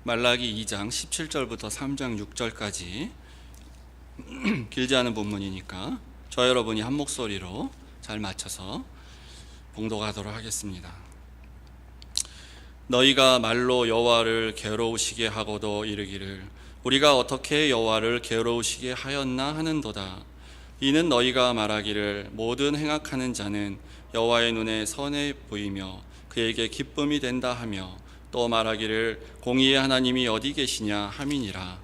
말라기 2장 17절부터 3장 6절까지 길지 않은 본문이니까 저 여러분이 한 목소리로 잘 맞춰서 봉독하도록 하겠습니다. 너희가 말로 여호와를 괴로우시게 하고도 이르기를 우리가 어떻게 여호와를 괴로우시게 하였나 하는도다. 이는 너희가 말하기를 모든 행악하는 자는 여호와의 눈에 선해 보이며 그에게 기쁨이 된다 하며 또 말하기를 공의의 하나님이 어디 계시냐 함이니라.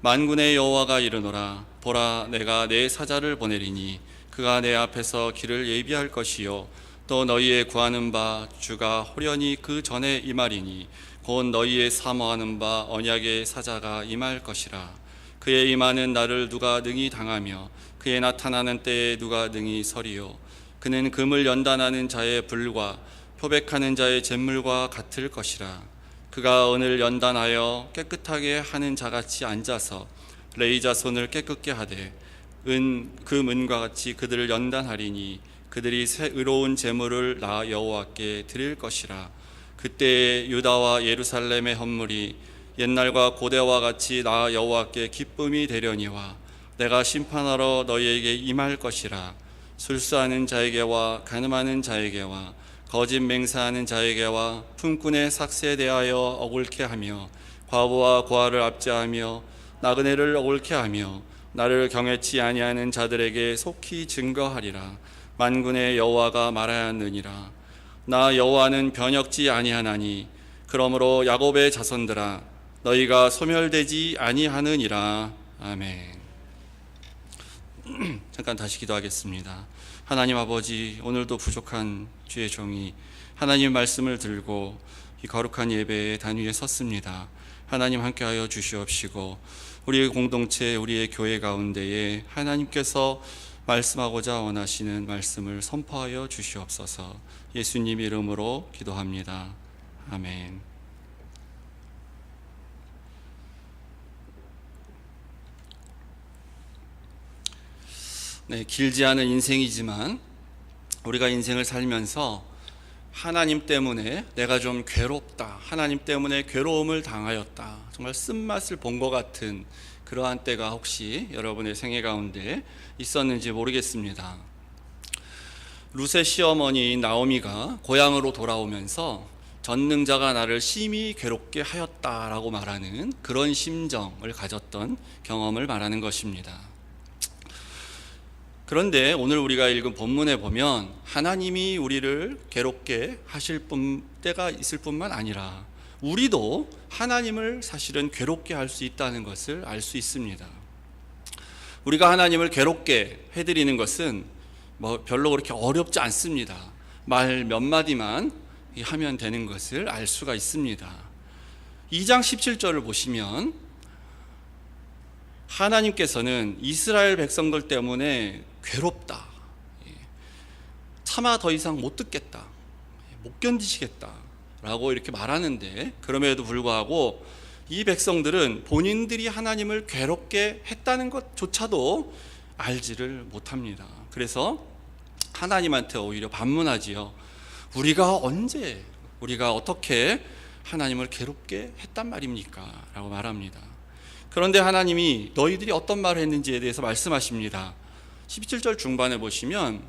만군의 여호와가 이르노라. 보라, 내가 내 사자를 보내리니 그가 내 앞에서 길을 예비할 것이요 또 너희의 구하는 바 주가 호련히 그 전에 임하리니 곧 너희의 사모하는 바 언약의 사자가 임할 것이라. 그의 임하는 날을 누가 능히 당하며 그의 나타나는 때에 누가 능히 서리요. 그는 금을 연단하는 자의 불과 표백하는 자의 잿물과 같을 것이라. 그가 은을 연단하여 깨끗하게 하는 자같이 앉아서 레이자 손을 깨끗게 하되 금은과 같이 그들을 연단하리니 그들이 새 의로운 제물을 나 여호와께 드릴 것이라. 그때에 유다와 예루살렘의 헌물이 옛날과 고대와 같이 나 여호와께 기쁨이 되려니와 내가 심판하러 너희에게 임할 것이라. 술수하는 자에게와 간음하는 자에게와 거짓 맹세하는 자에게와 품꾼의 삭세에 대하여 억울케 하며 과부와 고아를 압제하며 나그네를 억울케 하며 나를 경외치 아니하는 자들에게 속히 증거하리라. 만군의 여호와가 말하였느니라. 나 여호와는 변혁지 아니하나니 그러므로 야곱의 자손들아 너희가 소멸되지 아니하느니라. 아멘. 잠깐 다시 기도하겠습니다. 하나님 아버지, 오늘도 부족한 주의 종이 하나님 말씀을 들고 이 거룩한 예배의 단위에 섰습니다. 하나님 함께하여 주시옵시고 우리의 공동체, 우리의 교회 가운데에 하나님께서 말씀하고자 원하시는 말씀을 선포하여 주시옵소서. 예수님 이름으로 기도합니다. 아멘. 네, 길지 않은 인생이지만 우리가 인생을 살면서 하나님 때문에 내가 좀 괴롭다, 하나님 때문에 괴로움을 당하였다, 정말 쓴맛을 본 것 같은 그러한 때가 혹시 여러분의 생애 가운데 있었는지 모르겠습니다. 룻의 시어머니인 나오미가 고향으로 돌아오면서 전능자가 나를 심히 괴롭게 하였다라고 말하는 그런 심정을 가졌던 경험을 말하는 것입니다. 그런데 오늘 우리가 읽은 본문에 보면 하나님이 우리를 괴롭게 하실 때가 있을 뿐만 아니라 우리도 하나님을 사실은 괴롭게 할 수 있다는 것을 알 수 있습니다. 우리가 하나님을 괴롭게 해드리는 것은 별로 그렇게 어렵지 않습니다. 말 몇 마디만 하면 되는 것을 알 수가 있습니다. 2장 17절을 보시면 하나님께서는 이스라엘 백성들 때문에 괴롭다, 차마 더 이상 못 듣겠다, 못 견디시겠다 라고 이렇게 말하는데, 그럼에도 불구하고 이 백성들은 본인들이 하나님을 괴롭게 했다는 것조차도 알지를 못합니다. 그래서 하나님한테 오히려 반문하지요. 우리가 어떻게 하나님을 괴롭게 했단 말입니까? 라고 말합니다. 그런데 하나님이 너희들이 어떤 말을 했는지에 대해서 말씀하십니다. 17절 중반에 보시면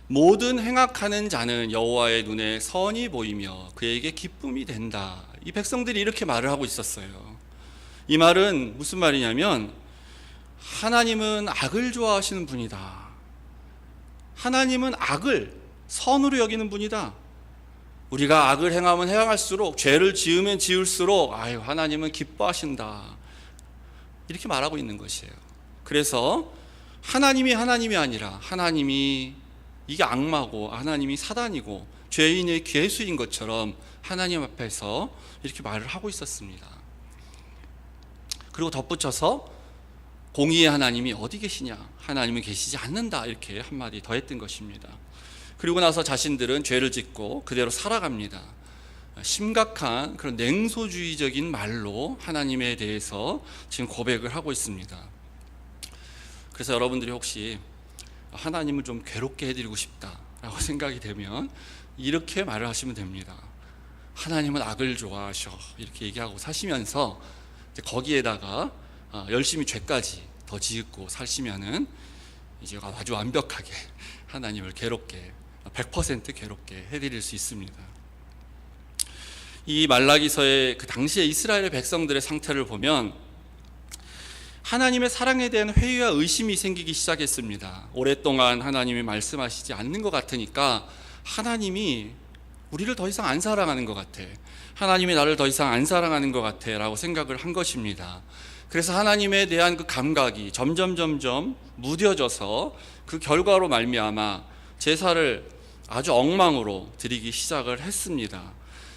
모든 행악하는 자는 여호와의 눈에 선이 보이며 그에게 기쁨이 된다. 이 백성들이 이렇게 말을 하고 있었어요. 이 말은 무슨 말이냐면 하나님은 악을 좋아하시는 분이다. 하나님은 악을 선으로 여기는 분이다. 우리가 악을 행하면 행할수록, 죄를 지으면 지을수록 하나님은 기뻐하신다. 이렇게 말하고 있는 것이에요. 그래서 하나님이 아니라 하나님이 이게 악마고 하나님이 사단이고 죄인의 괴수인 것처럼 하나님 앞에서 이렇게 말을 하고 있었습니다. 그리고 덧붙여서 공의의 하나님이 어디 계시냐, 하나님은 계시지 않는다, 이렇게 한마디 더 했던 것입니다. 그리고 나서 자신들은 죄를 짓고 그대로 살아갑니다. 심각한 그런 냉소주의적인 말로 하나님에 대해서 지금 고백을 하고 있습니다. 그래서 여러분들이 혹시 하나님을 좀 괴롭게 해드리고 싶다라고 생각이 되면 이렇게 말을 하시면 됩니다. 하나님은 악을 좋아하셔 이렇게 얘기하고 사시면서 이제 거기에다가 열심히 죄까지 더 지었고 사시면은 이제 아주 완벽하게 하나님을 괴롭게 100% 괴롭게 해드릴 수 있습니다. 이 말라기서의 그 당시의 이스라엘 백성들의 상태를 보면 하나님의 사랑에 대한 회의와 의심이 생기기 시작했습니다. 오랫동안 하나님이 말씀하시지 않는 것 같으니까 하나님이 우리를 더 이상 안 사랑하는 것 같아, 하나님이 나를 더 이상 안 사랑하는 것 같아 라고 생각을 한 것입니다. 그래서 하나님에 대한 그 감각이 점점 무뎌져서 그 결과로 말미암아 제사를 아주 엉망으로 드리기 시작을 했습니다.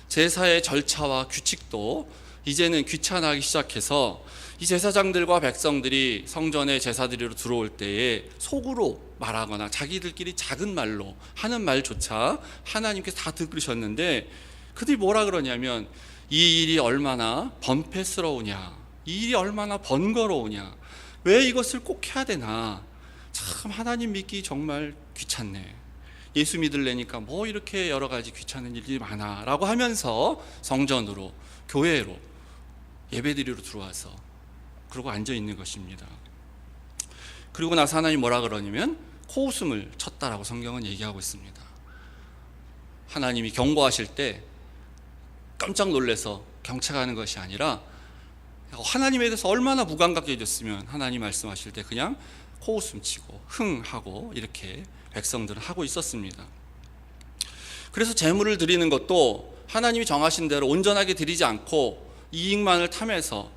제사의 절차와 규칙도 이제는 귀찮아하기 시작해서 이 제사장들과 백성들이 성전에 제사 드리러 들어올 때에 속으로 말하거나 자기들끼리 작은 말로 하는 말조차 하나님께서 다 들으셨는데 그들이 뭐라 그러냐면 이 일이 얼마나 번패스러우냐, 이 일이 얼마나 번거로우냐, 왜 이것을 꼭 해야 되나, 참 하나님 믿기 정말 귀찮네, 예수 믿으려니까 뭐 이렇게 여러 가지 귀찮은 일이 많아 라고 하면서 성전으로, 교회로 예배드리러 들어와서 그러고 앉아 있는 것입니다. 그리고 나서 하나님 뭐라 그러냐면 코웃음을 쳤다라고 성경은 얘기하고 있습니다. 하나님이 경고하실 때 깜짝 놀라서 경책하는 것이 아니라 하나님에 대해서 얼마나 무감각해졌으면 하나님 말씀하실 때 그냥 코웃음 치고 흥하고 이렇게 백성들은 하고 있었습니다. 그래서 제물을 드리는 것도 하나님이 정하신 대로 온전하게 드리지 않고 이익만을 탐해서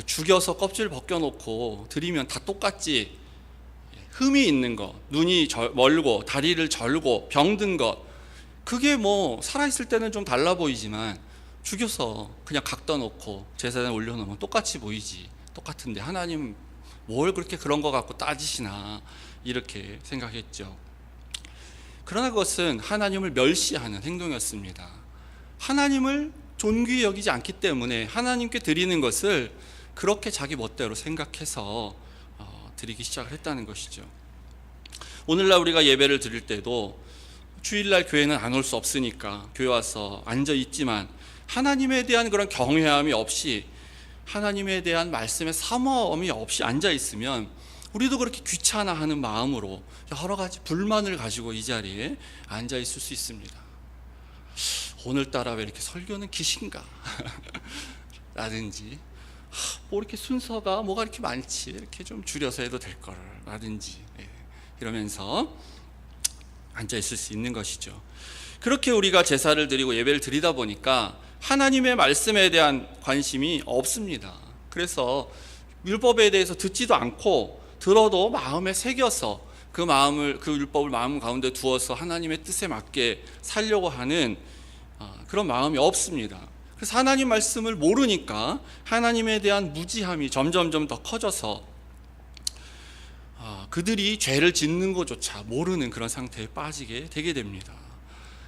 죽여서 껍질 벗겨놓고 드리면 다 똑같지, 흠이 있는 것, 눈이 멀고 다리를 절고 병든 것, 그게 뭐 살아있을 때는 좀 달라 보이지만 죽여서 그냥 갖다 놓고 제사장에 올려놓으면 똑같이 보이지, 똑같은데 하나님 뭘 그렇게 그런 거 갖고 따지시나 이렇게 생각했죠. 그러나 그것은 하나님을 멸시하는 행동이었습니다. 하나님을 존귀히 여기지 않기 때문에 하나님께 드리는 것을 그렇게 자기 멋대로 생각해서 드리기 시작을 했다는 것이죠. 오늘날 우리가 예배를 드릴 때도 주일날 교회는 안 올 수 없으니까 교회 와서 앉아 있지만 하나님에 대한 그런 경외함이 없이, 하나님에 대한 말씀의 사모함이 없이 앉아 있으면 우리도 그렇게 귀찮아하는 마음으로 여러 가지 불만을 가지고 이 자리에 앉아 있을 수 있습니다. 오늘따라 왜 이렇게 설교는 기신가 라든지 뭐 이렇게 순서가 뭐가 이렇게 많지, 이렇게 좀 줄여서 해도 될 걸 라든지 이러면서 앉아 있을 수 있는 것이죠. 그렇게 우리가 제사를 드리고 예배를 드리다 보니까 하나님의 말씀에 대한 관심이 없습니다. 그래서 율법에 대해서 듣지도 않고 들어도 마음에 새겨서 그 율법을 마음 가운데 두어서 하나님의 뜻에 맞게 살려고 하는 그런 마음이 없습니다. 그래서 하나님 말씀을 모르니까 하나님에 대한 무지함이 점점 더 커져서 그들이 죄를 짓는 것조차 모르는 그런 상태에 빠지게 되게 됩니다.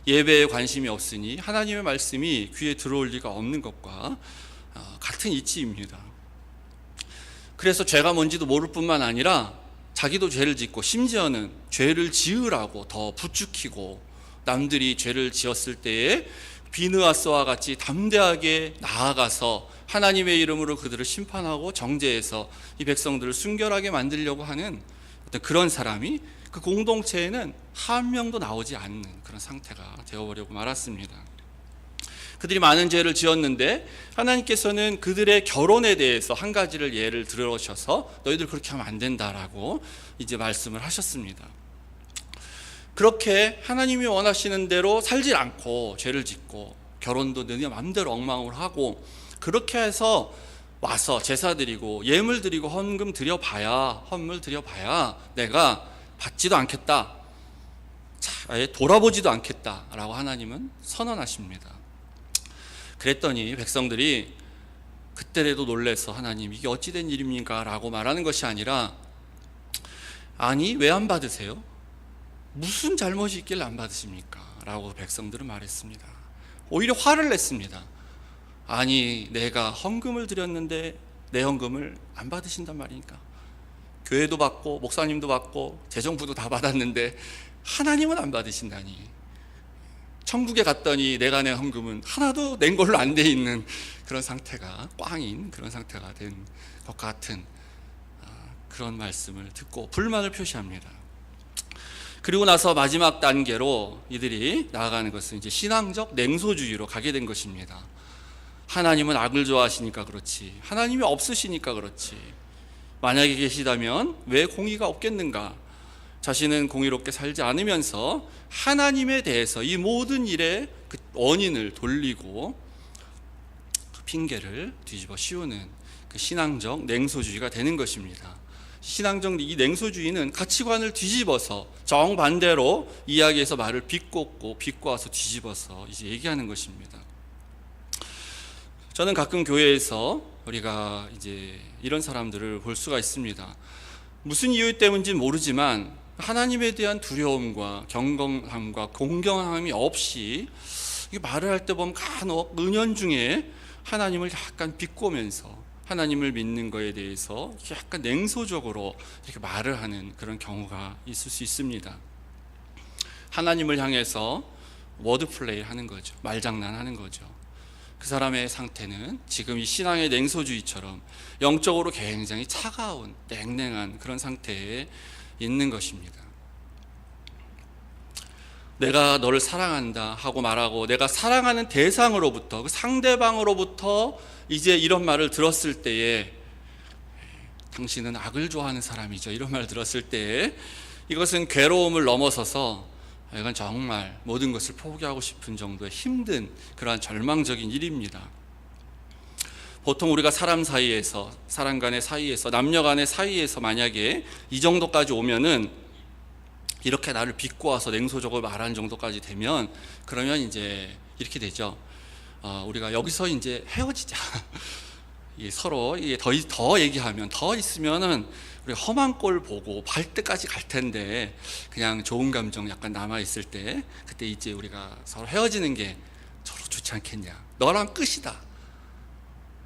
예배에 관심이 없으니 하나님의 말씀이 귀에 들어올 리가 없는 것과 같은 이치입니다. 그래서 죄가 뭔지도 모를 뿐만 아니라 자기도 죄를 짓고 심지어는 죄를 지으라고 더 부추기고 남들이 죄를 지었을 때에 비느하스와 같이 담대하게 나아가서 하나님의 이름으로 그들을 심판하고 정죄해서 이 백성들을 순결하게 만들려고 하는 어떤 그런 사람이 그 공동체에는 한 명도 나오지 않는 그런 상태가 되어버리고 말았습니다. 그들이 많은 죄를 지었는데 하나님께서는 그들의 결혼에 대해서 한 가지를 예를 들어오셔서 너희들 그렇게 하면 안 된다라고 이제 말씀을 하셨습니다. 그렇게 하나님이 원하시는 대로 살지 않고 죄를 짓고 결혼도 너희 마음대로 엉망으로 하고 그렇게 해서 와서 제사 드리고 예물 드리고 헌물 드려봐야 내가 받지도 않겠다, 아예 돌아보지도 않겠다라고 하나님은 선언하십니다. 그랬더니 백성들이 그때라도 놀래서 하나님 이게 어찌된 일입니까? 라고 말하는 것이 아니라 아니 왜 안 받으세요? 무슨 잘못이 있길래 안 받으십니까? 라고 백성들은 말했습니다. 오히려 화를 냈습니다. 아니 내가 헌금을 드렸는데 내 헌금을 안 받으신단 말이니까, 교회도 받고 목사님도 받고 재정부도 다 받았는데 하나님은 안 받으신다니, 천국에 갔더니 내가 낸 헌금은 하나도 낸 걸로 안 돼 있는 그런 상태가, 꽝인 그런 상태가 된 것 같은 그런 말씀을 듣고 불만을 표시합니다. 그리고 나서 마지막 단계로 이들이 나아가는 것은 이제 신앙적 냉소주의로 가게 된 것입니다. 하나님은 악을 좋아하시니까 그렇지, 하나님이 없으시니까 그렇지, 만약에 계시다면 왜 공의가 없겠는가, 자신은 공의롭게 살지 않으면서 하나님에 대해서 이 모든 일에 그 원인을 돌리고 그 핑계를 뒤집어 씌우는 그 신앙적 냉소주의가 되는 것입니다. 신앙적 이 냉소주의는 가치관을 뒤집어서 정반대로 이야기해서 말을 비꼬고 비꼬아서 뒤집어서 이제 얘기하는 것입니다. 저는 가끔 교회에서 우리가 이제 이런 사람들을 볼 수가 있습니다. 무슨 이유 때문인지 모르지만 하나님에 대한 두려움과 경건함과 공경함이 없이 말을 할 때 보면 간혹 은연중에 하나님을 약간 비꼬면서 하나님을 믿는 거에 대해서 약간 냉소적으로 이렇게 말을 하는 그런 경우가 있을 수 있습니다. 하나님을 향해서 워드플레이 하는 거죠. 말장난하는 거죠. 그 사람의 상태는 지금 이 신앙의 냉소주의처럼 영적으로 굉장히 차가운 냉랭한 그런 상태에 있는 것입니다. 내가 너를 사랑한다 하고 말하고 내가 사랑하는 대상으로부터, 그 상대방으로부터 이제 이런 말을 들었을 때에 당신은 악을 좋아하는 사람이죠, 이런 말을 들었을 때에 이것은 괴로움을 넘어서서 이건 정말 모든 것을 포기하고 싶은 정도의 힘든 그러한 절망적인 일입니다. 보통 우리가 사람 사이에서, 사람 간의 사이에서, 남녀 간의 사이에서 만약에 이 정도까지 오면은, 이렇게 나를 비꼬아서 냉소적으로 말하는 정도까지 되면, 그러면 이제 이렇게 되죠. 우리가 여기서 이제 헤어지자. 서로 더 얘기하면, 더 있으면은 우리 험한 꼴 보고 발 때까지 갈 텐데, 그냥 좋은 감정 약간 남아 있을 때, 그때 이제 우리가 서로 헤어지는 게 서로 좋지 않겠냐. 너랑 끝이다.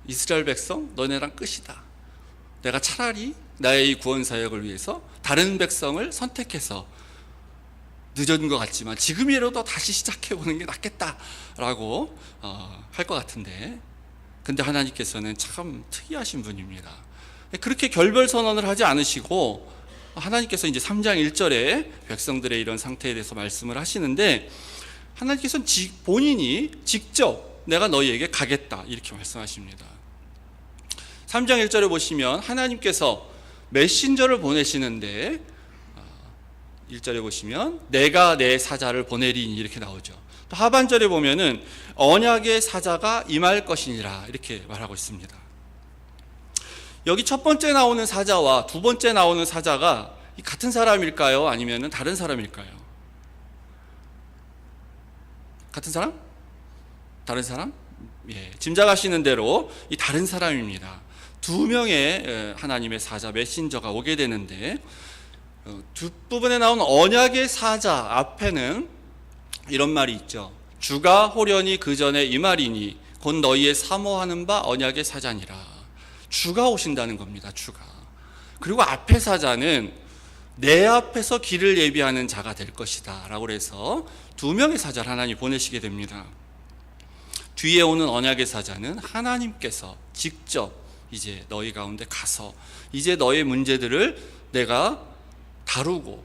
이스라엘 백성, 너네랑 끝이다. 내가 차라리 나의 이 구원 사역을 위해서 다른 백성을 선택해서, 늦은 것 같지만 지금이라도 다시 시작해보는 게 낫겠다라고 할 것 같은데, 근데 하나님께서는 참 특이하신 분입니다. 그렇게 결별 선언을 하지 않으시고, 하나님께서 이제 3장 1절에 백성들의 이런 상태에 대해서 말씀을 하시는데, 하나님께서는 본인이 직접 내가 너희에게 가겠다 이렇게 말씀하십니다. 3장 1절에 보시면 하나님께서 메신저를 보내시는데, 1절에 보시면 내가 내 사자를 보내리니 이렇게 나오죠. 또 하반절에 보면은 언약의 사자가 임할 것이니라 이렇게 말하고 있습니다. 여기 첫 번째 나오는 사자와 두 번째 나오는 사자가 같은 사람일까요? 아니면 다른 사람일까요? 같은 사람? 다른 사람? 예, 짐작하시는 대로 이 다른 사람입니다. 두 명의 하나님의 사자 메신저가 오게 되는데, 뒷부분에 나온 언약의 사자 앞에는 이런 말이 있죠. 주가 호련히 그 전에 이 말이니 곧 너희의 사모하는 바 언약의 사자니라. 주가 오신다는 겁니다. 주가. 그리고 앞에 사자는 내 앞에서 길을 예비하는 자가 될 것이다 라고 해서 두 명의 사자를 하나님 보내시게 됩니다. 뒤에 오는 언약의 사자는 하나님께서 직접 이제 너희 가운데 가서 이제 너의 문제들을 내가 다루고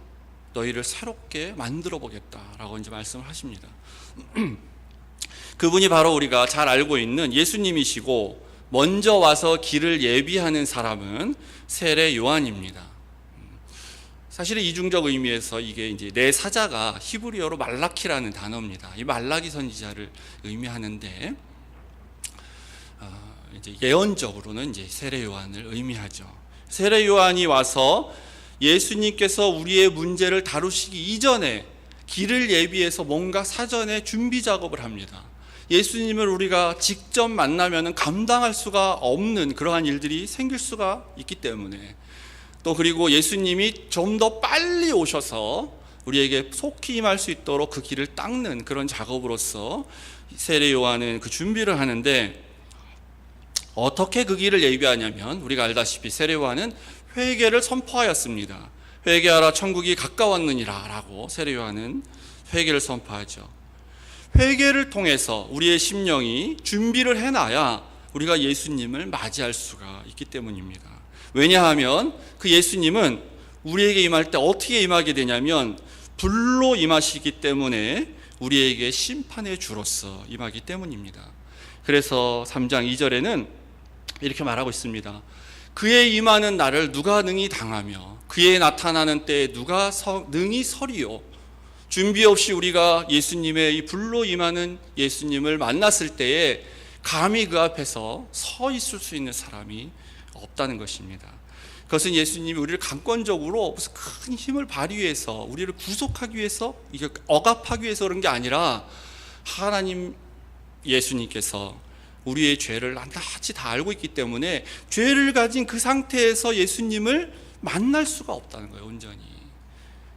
너희를 새롭게 만들어 보겠다라고 이제 말씀을 하십니다. 그분이 바로 우리가 잘 알고 있는 예수님이시고, 먼저 와서 길을 예비하는 사람은 세례 요한입니다. 사실은 이중적 의미에서 이게 이제 내 사자가 히브리어로 말라키라는 단어입니다. 이 말라기 선지자를 의미하는데, 이제 예언적으로는 이제 세례 요한을 의미하죠. 세례 요한이 와서 예수님께서 우리의 문제를 다루시기 이전에 길을 예비해서 뭔가 사전에 준비 작업을 합니다. 예수님을 우리가 직접 만나면 감당할 수가 없는 그러한 일들이 생길 수가 있기 때문에, 또 그리고 예수님이 좀 더 빨리 오셔서 우리에게 속히 임할 수 있도록 그 길을 닦는 그런 작업으로서 세례 요한은 그 준비를 하는데, 어떻게 그 길을 예비하냐면, 우리가 알다시피 세례 요한은 회개를 선포하였습니다. 회개하라 천국이 가까웠느니라 라고 세례 요한은 회개를 선포하죠. 회개를 통해서 우리의 심령이 준비를 해놔야 우리가 예수님을 맞이할 수가 있기 때문입니다. 왜냐하면 그 예수님은 우리에게 임할 때 어떻게 임하게 되냐면 불로 임하시기 때문에 우리에게 심판의 주로서 임하기 때문입니다. 그래서 3장 2절에는 이렇게 말하고 있습니다. 그의 임하는 날을 누가 능히 당하며 그의 나타나는 때에 누가 능히 서리요. 준비 없이 우리가 예수님의 이 불로 임하는 예수님을 만났을 때에 감히 그 앞에서 서 있을 수 있는 사람이 없다는 것입니다. 그것은 예수님이 우리를 강권적으로 무슨 큰 힘을 발휘해서 우리를 구속하기 위해서, 이게 억압하기 위해서 그런 게 아니라 하나님 예수님께서 우리의 죄를 낱낱이 다 알고 있기 때문에 죄를 가진 그 상태에서 예수님을 만날 수가 없다는 거예요. 온전히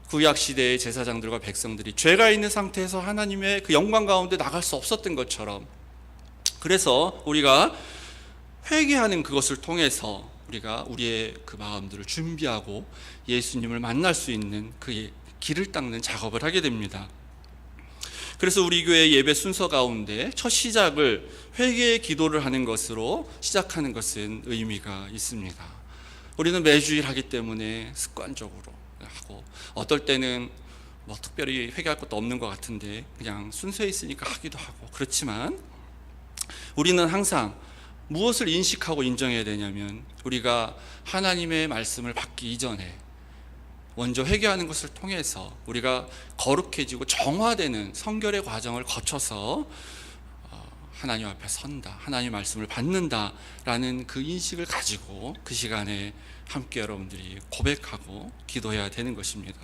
구약 시대의 제사장들과 백성들이 죄가 있는 상태에서 하나님의 그 영광 가운데 나갈 수 없었던 것처럼, 그래서 우리가 회개하는 그것을 통해서 우리가 우리의 그 마음들을 준비하고 예수님을 만날 수 있는 그 길을 닦는 작업을 하게 됩니다. 그래서 우리 교회 예배 순서 가운데 첫 시작을 회개의 기도를 하는 것으로 시작하는 것은 의미가 있습니다. 우리는 매주일 하기 때문에 습관적으로 하고, 어떨 때는 뭐 특별히 회개할 것도 없는 것 같은데 그냥 순서에 있으니까 하기도 하고, 그렇지만 우리는 항상 무엇을 인식하고 인정해야 되냐면 우리가 하나님의 말씀을 받기 이전에 먼저 회개하는 것을 통해서 우리가 거룩해지고 정화되는 성결의 과정을 거쳐서 하나님 앞에 선다, 하나님 말씀을 받는다라는 그 인식을 가지고 그 시간에 함께 여러분들이 고백하고 기도해야 되는 것입니다.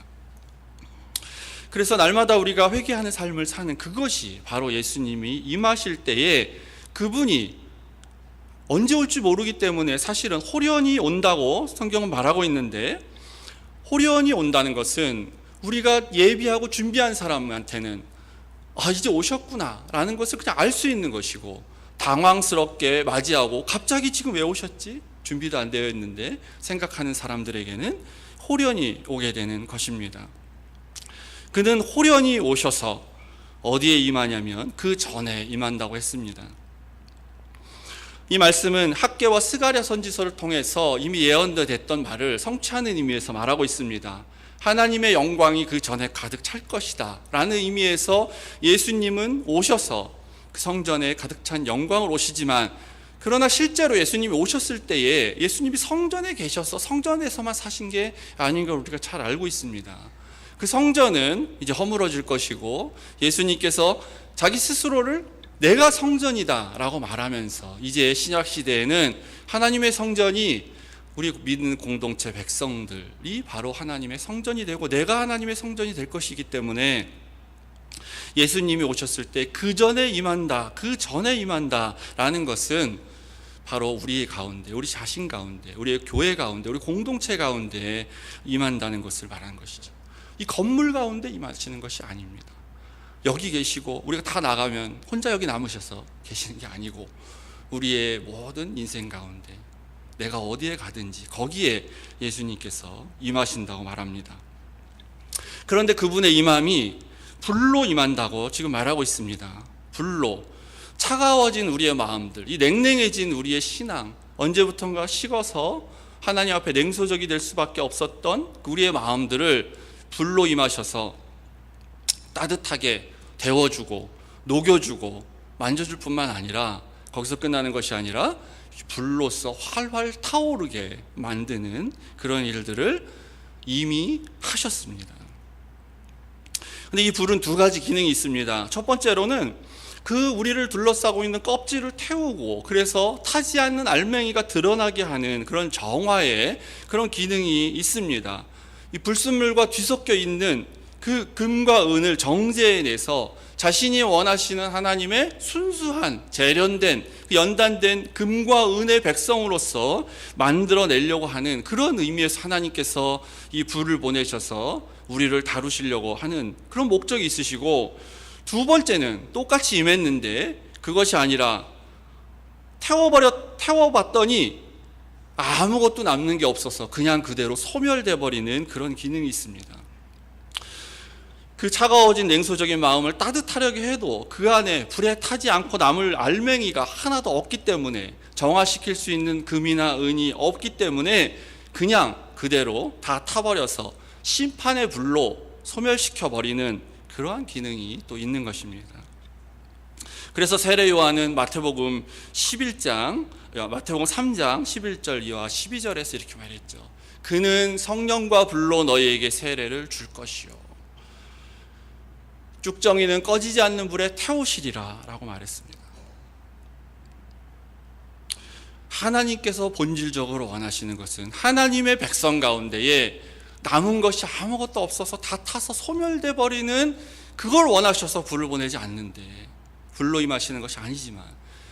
그래서 날마다 우리가 회개하는 삶을 사는 그것이 바로 예수님이 임하실 때에 그분이 언제 올지 모르기 때문에 사실은 호련히 온다고 성경은 말하고 있는데, 호련히 온다는 것은 우리가 예비하고 준비한 사람한테는 이제 오셨구나 라는 것을 그냥 알 수 있는 것이고, 당황스럽게 맞이하고 갑자기 지금 왜 오셨지? 준비도 안 되어 있는데 생각하는 사람들에게는 호련히 오게 되는 것입니다. 그는 호련히 오셔서 어디에 임하냐면 그 전에 임한다고 했습니다. 이 말씀은 학개와 스가랴 선지서를 통해서 이미 예언됐던 말을 성취하는 의미에서 말하고 있습니다. 하나님의 영광이 그 전에 가득 찰 것이다 라는 의미에서 예수님은 오셔서 그 성전에 가득 찬 영광을 오시지만, 그러나 실제로 예수님이 오셨을 때에 예수님이 성전에 계셔서 성전에서만 사신 게 아닌 걸 우리가 잘 알고 있습니다. 그 성전은 이제 허물어질 것이고, 예수님께서 자기 스스로를 내가 성전이다 라고 말하면서 이제 신약 시대에는 하나님의 성전이 우리 믿는 공동체 백성들이 바로 하나님의 성전이 되고 내가 하나님의 성전이 될 것이기 때문에 예수님이 오셨을 때 그 전에 임한다, 그 전에 임한다 라는 것은 바로 우리 가운데, 우리 자신 가운데, 우리의 교회 가운데, 우리 공동체 가운데 임한다는 것을 말하는 것이죠. 이 건물 가운데 임하시는 것이 아닙니다. 여기 계시고 우리가 다 나가면 혼자 여기 남으셔서 계시는 게 아니고, 우리의 모든 인생 가운데 내가 어디에 가든지 거기에 예수님께서 임하신다고 말합니다. 그런데 그분의 임함이 불로 임한다고 지금 말하고 있습니다. 불로. 차가워진 우리의 마음들, 이 냉랭해진 우리의 신앙, 언제부턴가 식어서 하나님 앞에 냉소적이 될 수밖에 없었던 우리의 마음들을 불로 임하셔서 따뜻하게 데워주고 녹여주고 만져줄 뿐만 아니라, 거기서 끝나는 것이 아니라 불로서 활활 타오르게 만드는 그런 일들을 이미 하셨습니다. 근데 이 불은 두 가지 기능이 있습니다. 첫 번째로는 그 우리를 둘러싸고 있는 껍질을 태우고, 그래서 타지 않는 알맹이가 드러나게 하는 그런 정화의 그런 기능이 있습니다. 이 불순물과 뒤섞여 있는 그 금과 은을 정제해내서 자신이 원하시는 하나님의 순수한 재련된 연단된 금과 은의 백성으로서 만들어내려고 하는 그런 의미에서 하나님께서 이 불을 보내셔서 우리를 다루시려고 하는 그런 목적이 있으시고, 두 번째는 똑같이 임했는데 그것이 아니라 태워봤더니 아무것도 남는 게 없어서 그냥 그대로 소멸돼 버리는 그런 기능이 있습니다. 그 차가워진 냉소적인 마음을 따뜻하려고 해도 그 안에 불에 타지 않고 남을 알맹이가 하나도 없기 때문에, 정화시킬 수 있는 금이나 은이 없기 때문에 그냥 그대로 다 타버려서 심판의 불로 소멸시켜버리는 그러한 기능이 또 있는 것입니다. 그래서 세례 요한은 마태복음 3장 11절 이하 12절에서 이렇게 말했죠. 그는 성령과 불로 너희에게 세례를 줄 것이요, 쭉정이는 꺼지지 않는 불에 태우시리라 라고 말했습니다. 하나님께서 본질적으로 원하시는 것은 하나님의 백성 가운데에 남은 것이 아무것도 없어서 다 타서 소멸돼 버리는 그걸 원하셔서 불을 보내지 않는데, 불로 임하시는 것이 아니지만,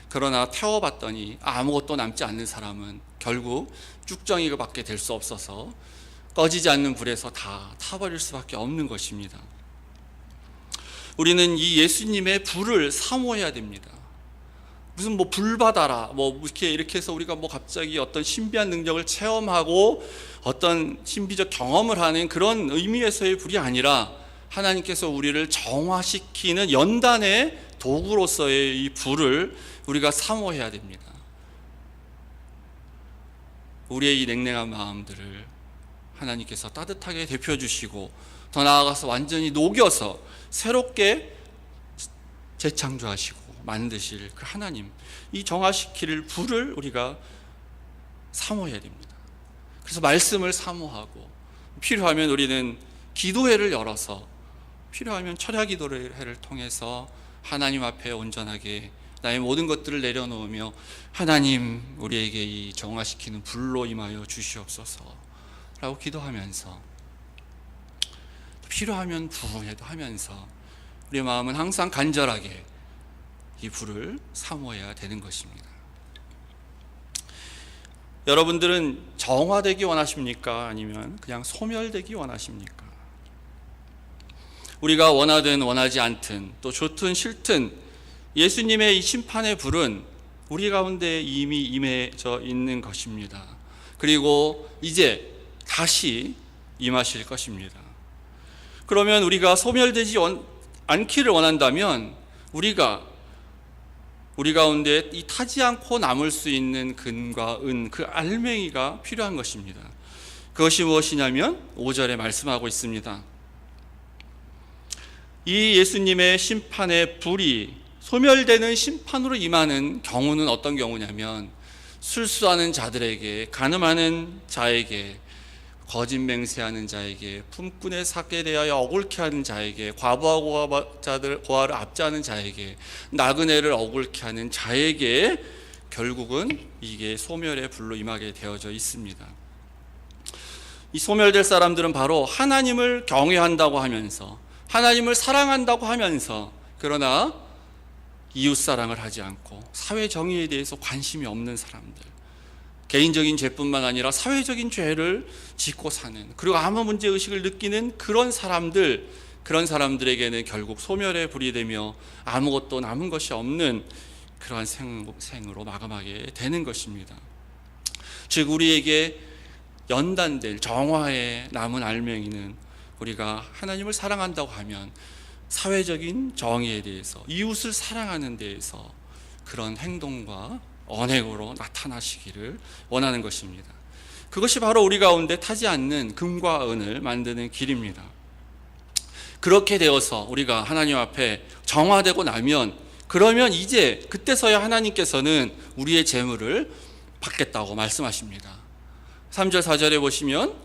그러나 태워봤더니 아무것도 남지 않는 사람은 결국 쭉정이밖에 될 수 없어서 꺼지지 않는 불에서 다 타버릴 수밖에 없는 것입니다. 우리는 이 예수님의 불을 사모해야 됩니다. 무슨 불 받아라 이렇게 해서 우리가 갑자기 어떤 신비한 능력을 체험하고 어떤 신비적 경험을 하는 그런 의미에서의 불이 아니라, 하나님께서 우리를 정화시키는 연단의 도구로서의 이 불을 우리가 사모해야 됩니다. 우리의 이 냉랭한 마음들을 하나님께서 따뜻하게 데펴주시고, 더 나아가서 완전히 녹여서 새롭게 재창조하시고 만드실 그 하나님, 이 정화시킬 불을 우리가 사모해야 됩니다. 그래서 말씀을 사모하고, 필요하면 우리는 기도회를 열어서, 필요하면 철야 기도회를 통해서 하나님 앞에 온전하게 나의 모든 것들을 내려놓으며, 하나님 우리에게 이 정화시키는 불로 임하여 주시옵소서 라고 기도하면서, 필요하면 부흥회도 하면서 우리의 마음은 항상 간절하게 이 불을 사모해야 되는 것입니다. 여러분들은 정화되기 원하십니까? 아니면 그냥 소멸되기 원하십니까? 우리가 원하든 원하지 않든, 또 좋든 싫든, 예수님의 이 심판의 불은 우리 가운데 이미 임해져 있는 것입니다. 그리고 이제 다시 임하실 것입니다. 그러면 우리가 소멸되지 않기를 원한다면, 우리 가운데 이 타지 않고 남을 수 있는 금과 은, 그 알맹이가 필요한 것입니다. 그것이 무엇이냐면 5절에 말씀하고 있습니다. 이 예수님의 심판의 불이 소멸되는 심판으로 임하는 경우는 어떤 경우냐면, 술수하는 자들에게, 간음하는 자에게, 거짓 맹세하는 자에게, 품꾼의 사기에 대하여 억울케 하는 자에게, 과부하고 고아를 압제하는 자에게, 나그네를 억울케 하는 자에게 결국은 이게 소멸의 불로 임하게 되어져 있습니다. 이 소멸될 사람들은 바로 하나님을 경외한다고 하면서, 하나님을 사랑한다고 하면서, 그러나 이웃사랑을 하지 않고 사회 정의에 대해서 관심이 없는 사람들, 개인적인 죄뿐만 아니라 사회적인 죄를 짓고 사는, 그리고 아무 문제의식을 느끼는 그런 사람들에게는 결국 소멸의 불이 되며 아무것도 남은 것이 없는 그러한 생으로 마감하게 되는 것입니다. 즉, 우리에게 연단될 정화의 남은 알맹이는, 우리가 하나님을 사랑한다고 하면 사회적인 정의에 대해서, 이웃을 사랑하는 데에서 그런 행동과 언행으로 나타나시기를 원하는 것입니다. 그것이 바로 우리 가운데 타지 않는 금과 은을 만드는 길입니다. 그렇게 되어서 우리가 하나님 앞에 정화되고 나면, 그러면 이제 그때서야 하나님께서는 우리의 재물을 받겠다고 말씀하십니다. 3절 4절에 보시면,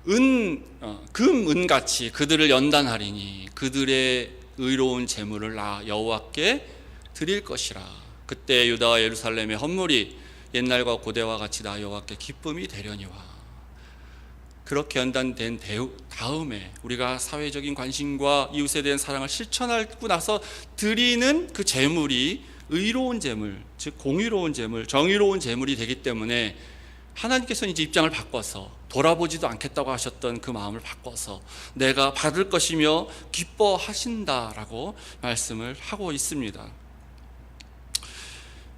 금 은같이 그들을 연단하리니 그들의 의로운 재물을 나 여호와께 드릴 것이라. 그때 유다와 예루살렘의 헌물이 옛날과 고대와 같이 나 여호와께 기쁨이 되려니와. 그렇게 연단된 다음에 우리가 사회적인 관심과 이웃에 대한 사랑을 실천하고 나서 드리는 그 재물이 의로운 재물, 즉 공의로운 재물, 정의로운 재물이 되기 때문에, 하나님께서는 이제 입장을 바꿔서 돌아보지도 않겠다고 하셨던 그 마음을 바꿔서 내가 받을 것이며 기뻐하신다라고 말씀을 하고 있습니다.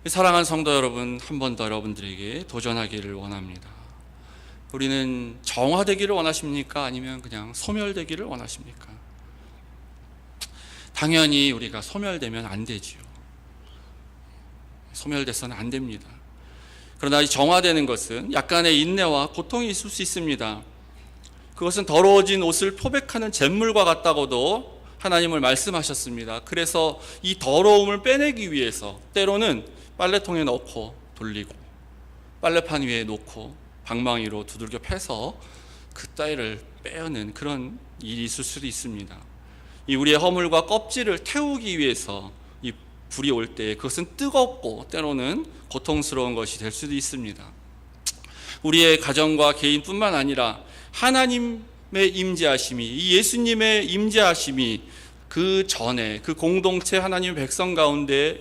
사랑하는 성도 여러분, 한 번 더 여러분들에게 도전하기를 원합니다. 우리는 정화되기를 원하십니까? 아니면 그냥 소멸되기를 원하십니까? 당연히 우리가 소멸되면 안 되지요. 소멸돼서는 안 됩니다. 그러나 이 정화되는 것은 약간의 인내와 고통이 있을 수 있습니다. 그것은 더러워진 옷을 표백하는 잿물과 같다고도 하나님을 말씀하셨습니다. 그래서 이 더러움을 빼내기 위해서 때로는 빨래통에 넣고 돌리고 빨래판 위에 놓고 방망이로 두들겨 패서 그 때를 빼어는 그런 일이 있을 수도 있습니다. 이 우리의 허물과 껍질을 태우기 위해서 이 불이 올 때 그것은 뜨겁고 때로는 고통스러운 것이 될 수도 있습니다. 우리의 가정과 개인뿐만 아니라 하나님의 임재하심이, 이 예수님의 임재하심이 그 전에 그 공동체 하나님의 백성 가운데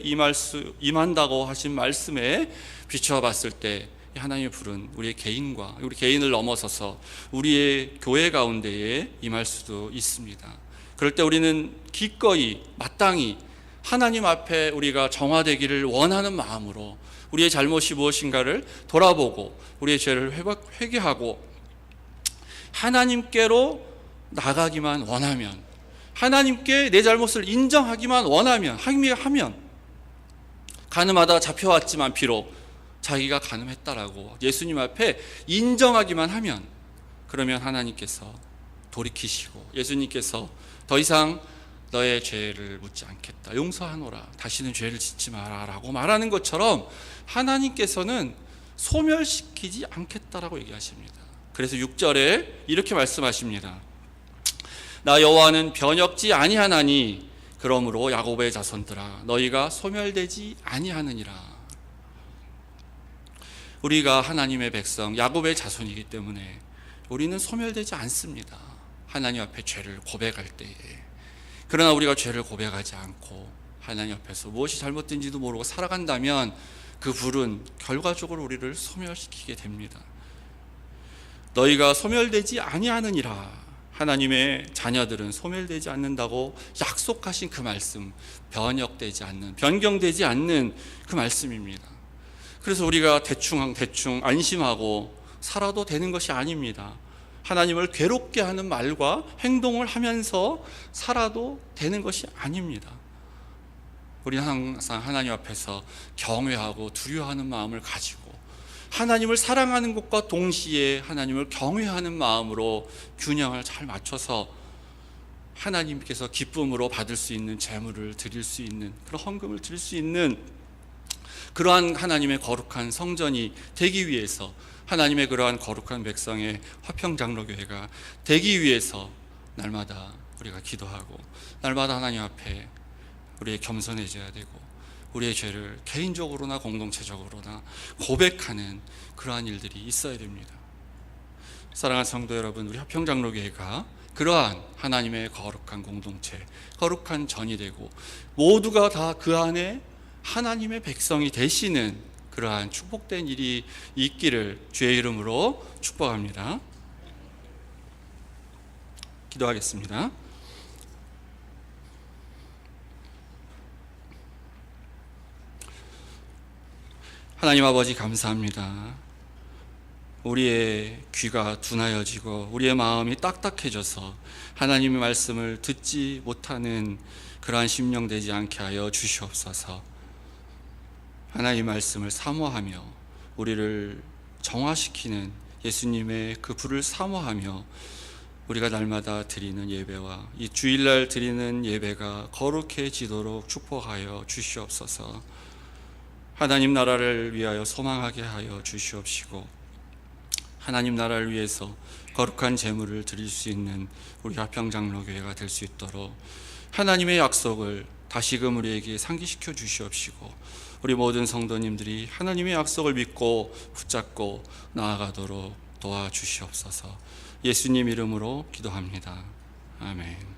임한다고 하신 말씀에 비추어 봤을 때 하나님의 불은 우리의 개인과 우리 개인을 넘어서서 우리의 교회 가운데에 임할 수도 있습니다. 그럴 때 우리는 기꺼이 마땅히 하나님 앞에 우리가 정화되기를 원하는 마음으로 우리의 잘못이 무엇인가를 돌아보고 우리의 죄를 회개하고 하나님께로 나가기만 원하면, 하나님께 내 잘못을 인정하기만 원하면, 하면 가늠하다 잡혀왔지만 비록 자기가 가늠했다라고 예수님 앞에 인정하기만 하면, 그러면 하나님께서 돌이키시고 예수님께서 더 이상 너의 죄를 묻지 않겠다, 용서하노라, 다시는 죄를 짓지 마라 라고 말하는 것처럼 하나님께서는 소멸시키지 않겠다라고 얘기하십니다. 그래서 6절에 이렇게 말씀하십니다. 나 여호와는 변혁지 아니하나니 그러므로 야곱의 자손들아 너희가 소멸되지 아니하느니라. 우리가 하나님의 백성 야곱의 자손이기 때문에 우리는 소멸되지 않습니다. 하나님 앞에 죄를 고백할 때에. 그러나 우리가 죄를 고백하지 않고 하나님 앞에서 무엇이 잘못된지도 모르고 살아간다면 그 불은 결과적으로 우리를 소멸시키게 됩니다. 너희가 소멸되지 아니하느니라. 하나님의 자녀들은 소멸되지 않는다고 약속하신 그 말씀, 변형되지 않는, 변경되지 않는 그 말씀입니다. 그래서 우리가 대충 안심하고 살아도 되는 것이 아닙니다. 하나님을 괴롭게 하는 말과 행동을 하면서 살아도 되는 것이 아닙니다. 우리는 항상 하나님 앞에서 경외하고 두려워하는 마음을 가지고 하나님을 사랑하는 것과 동시에 하나님을 경외하는 마음으로 균형을 잘 맞춰서 하나님께서 기쁨으로 받을 수 있는 제물을 드릴 수 있는, 그런 헌금을 드릴 수 있는 그러한 하나님의 거룩한 성전이 되기 위해서, 하나님의 그러한 거룩한 백성의 화평장로교회가 되기 위해서 날마다 우리가 기도하고 날마다 하나님 앞에 우리의 겸손해져야 되고 우리의 죄를 개인적으로나 공동체적으로나 고백하는 그러한 일들이 있어야 됩니다. 사랑하는 성도 여러분, 우리 화평장로교회가 그러한 하나님의 거룩한 공동체, 거룩한 전이 되고 모두가 다 그 안에 하나님의 백성이 되시는 그러한 축복된 일이 있기를 주의 이름으로 축복합니다. 기도하겠습니다. 하나님 아버지 감사합니다. 우리의 귀가 둔하여지고 우리의 마음이 딱딱해져서 하나님의 말씀을 듣지 못하는 그러한 심령 되지 않게 하여 주시옵소서. 하나님의 말씀을 사모하며 우리를 정화시키는 예수님의 그 불을 사모하며 우리가 날마다 드리는 예배와 이 주일날 드리는 예배가 거룩해지도록 축복하여 주시옵소서. 하나님 나라를 위하여 소망하게 하여 주시옵시고 하나님 나라를 위해서 거룩한 제물을 드릴 수 있는 우리 화평장로교회가 될 수 있도록 하나님의 약속을 다시금 우리에게 상기시켜 주시옵시고 우리 모든 성도님들이 하나님의 약속을 믿고 붙잡고 나아가도록 도와주시옵소서. 예수님 이름으로 기도합니다. 아멘.